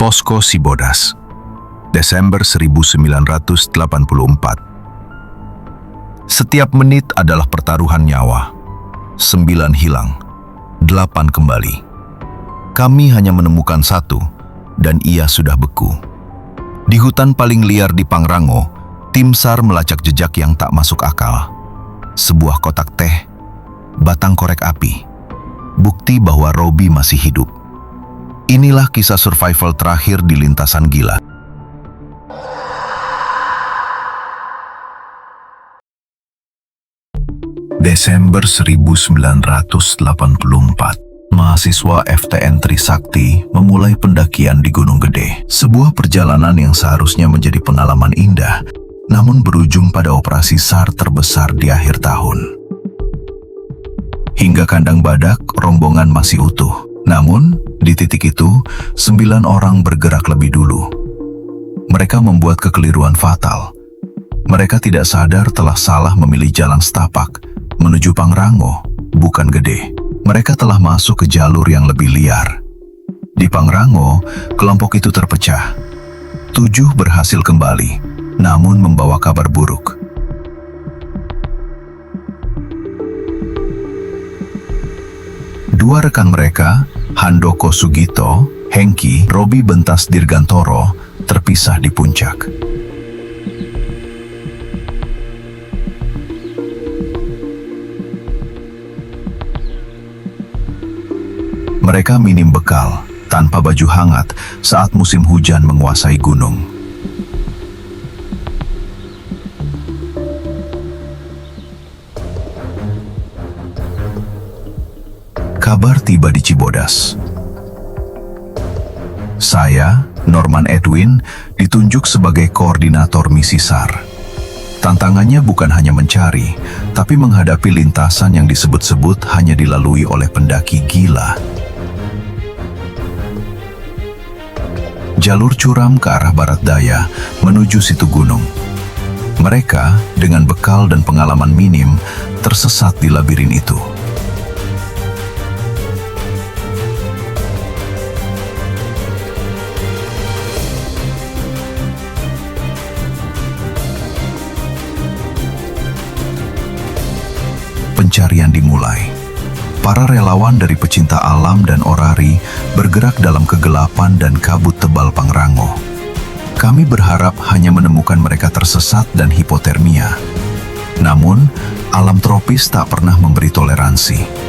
Posko Cibodas, Desember 1984. Setiap menit adalah pertaruhan nyawa. 9 hilang, 8 kembali. Kami hanya menemukan 1, dan ia sudah beku. Di hutan paling liar di Pangrango, tim SAR melacak jejak yang tak masuk akal. Sebuah kotak teh, batang korek api, bukti bahwa Robi masih hidup. Inilah kisah survival terakhir di lintasan gila. Desember 1984. Mahasiswa FTN Trisakti memulai pendakian di Gunung Gede. Sebuah perjalanan yang seharusnya menjadi pengalaman indah, namun berujung pada operasi SAR terbesar di akhir tahun. Hingga kandang badak, rombongan masih utuh. Namun, di titik itu, 9 orang bergerak lebih dulu. Mereka membuat kekeliruan fatal. Mereka tidak sadar telah salah memilih jalan setapak menuju Pangrango, bukan Gede. Mereka telah masuk ke jalur yang lebih liar. Di Pangrango, kelompok itu terpecah. 7 berhasil kembali, namun membawa kabar buruk. Dua rekan mereka, Handoko Sugito, Hengki, Robi Bentas Dirgantoro, terpisah di puncak. Mereka minim bekal, tanpa baju hangat saat musim hujan menguasai gunung. Kabar tiba di Cibodas. Saya, Norman Edwin, ditunjuk sebagai koordinator misi SAR. Tantangannya bukan hanya mencari, tapi menghadapi lintasan yang disebut-sebut hanya dilalui oleh pendaki gila. Jalur curam ke arah barat daya menuju situ gunung. Mereka, dengan bekal dan pengalaman minim, tersesat di labirin itu. Pencarian dimulai. Para relawan dari pecinta alam dan orari bergerak dalam kegelapan dan kabut tebal Pangrango. Kami berharap hanya menemukan mereka tersesat dan hipotermia. Namun, alam tropis tak pernah memberi toleransi.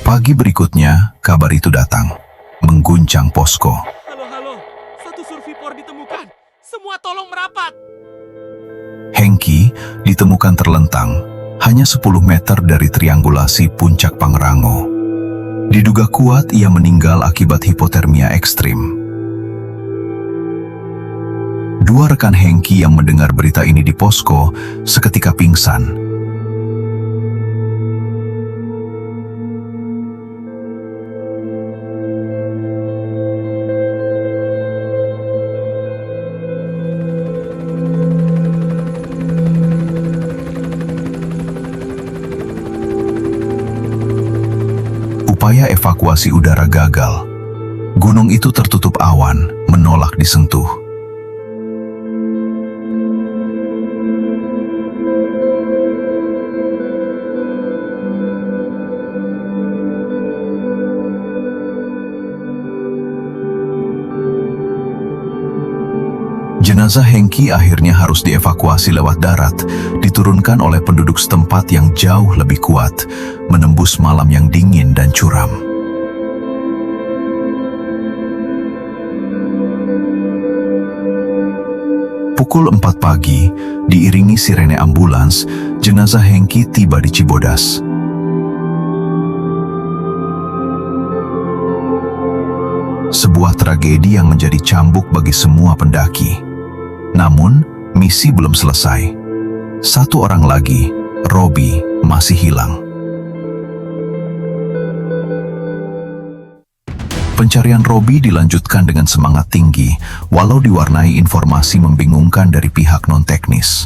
Pagi berikutnya, kabar itu datang, mengguncang posko. Halo, satu survivor ditemukan. Semua tolong merapat. Hengki ditemukan terlentang, hanya 10 meter dari triangulasi puncak Pangrango. Diduga kuat ia meninggal akibat hipotermia ekstrim. Dua rekan Hengki yang mendengar berita ini di posko seketika pingsan. Upaya evakuasi udara gagal. Gunung itu tertutup awan, menolak disentuh. Jenazah Hengki akhirnya harus dievakuasi lewat darat, diturunkan oleh penduduk setempat yang jauh lebih kuat, menembus malam yang dingin dan curam. Pukul 4 pagi, diiringi sirene ambulans, jenazah Hengki tiba di Cibodas. Sebuah tragedi yang menjadi cambuk bagi semua pendaki. Namun, misi belum selesai. Satu orang lagi, Robbie, masih hilang. Pencarian Robbie dilanjutkan dengan semangat tinggi, walau diwarnai informasi membingungkan dari pihak non-teknis.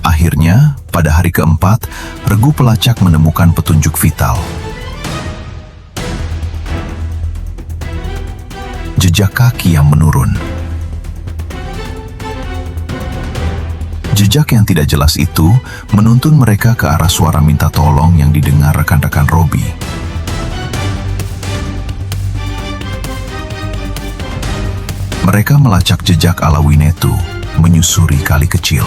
Akhirnya, pada hari keempat, regu pelacak menemukan petunjuk vital. Jejak kaki yang menurun. Jejak yang tidak jelas itu menuntun mereka ke arah suara minta tolong yang didengar rekan-rekan Robbie. Mereka melacak jejak ala Winnetou, menyusuri kali kecil.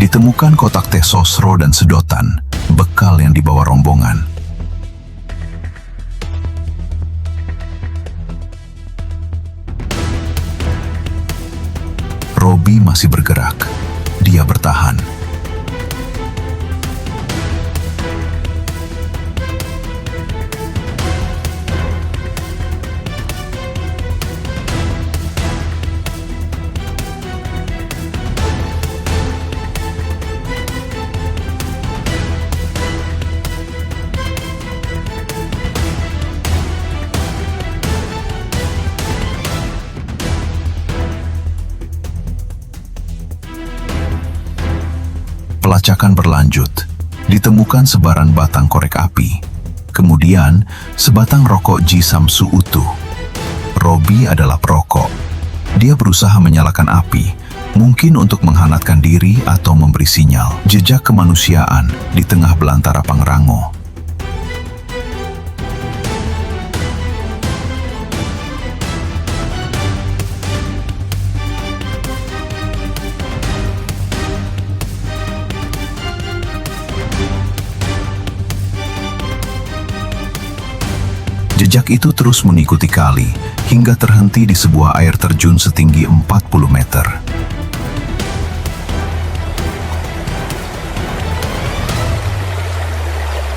Ditemukan kotak teh sosro dan sedotan, bekal yang dibawa rombongan. Robbie masih bergerak. Dia bertahan. Pelacakan berlanjut. Ditemukan sebaran batang korek api. Kemudian, sebatang rokok Ji Samsu utuh. Robbie adalah perokok. Dia berusaha menyalakan api, mungkin untuk menghangatkan diri atau memberi sinyal. Jejak kemanusiaan di tengah belantara Pangrango. Jejak itu terus mengikuti kali, hingga terhenti di sebuah air terjun setinggi 40 meter.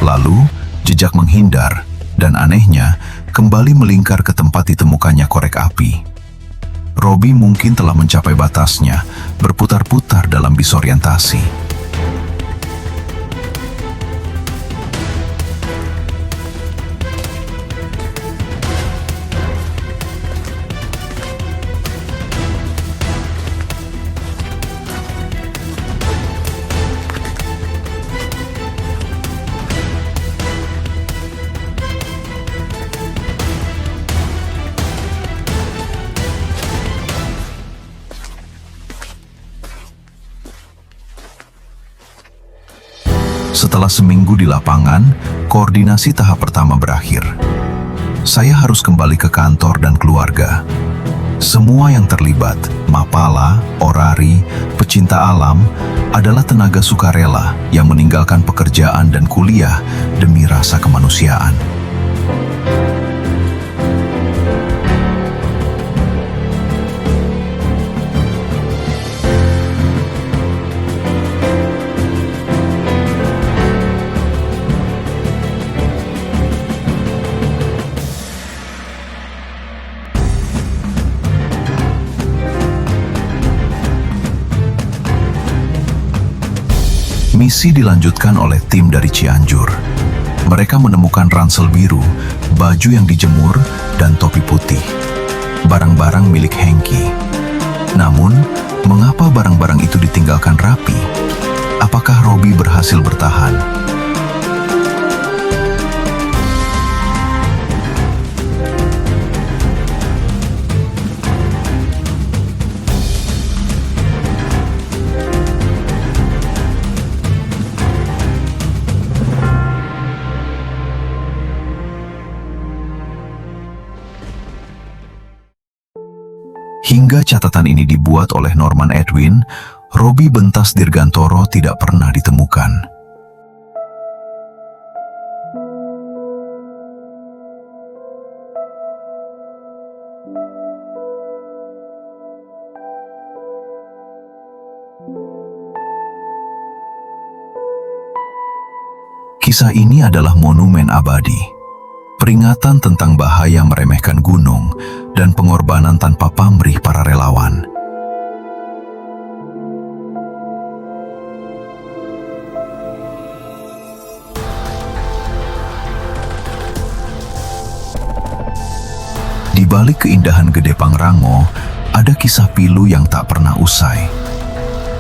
Lalu, jejak menghindar, dan anehnya, kembali melingkar ke tempat ditemukannya korek api. Robbie mungkin telah mencapai batasnya, berputar-putar dalam disorientasi. Setelah seminggu di lapangan, koordinasi tahap pertama berakhir. Saya harus kembali ke kantor dan keluarga. Semua yang terlibat, Mapala, Orari, pecinta alam, adalah tenaga sukarela yang meninggalkan pekerjaan dan kuliah demi rasa kemanusiaan. Misi dilanjutkan oleh tim dari Cianjur. Mereka menemukan ransel biru, baju yang dijemur, dan topi putih. Barang-barang milik Hengki. Namun, mengapa barang-barang itu ditinggalkan rapi? Apakah Robbie berhasil bertahan? Hingga catatan ini dibuat oleh Norman Edwin, Robbie Bentas Dirgantoro tidak pernah ditemukan. Kisah ini adalah monumen abadi, peringatan tentang bahaya meremehkan gunung dan pengorbanan tanpa pamrih para relawan. Di balik keindahan Gede Pangrango, ada kisah pilu yang tak pernah usai.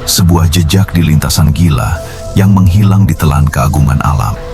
Sebuah jejak di lintasan gila yang menghilang di telan keagungan alam.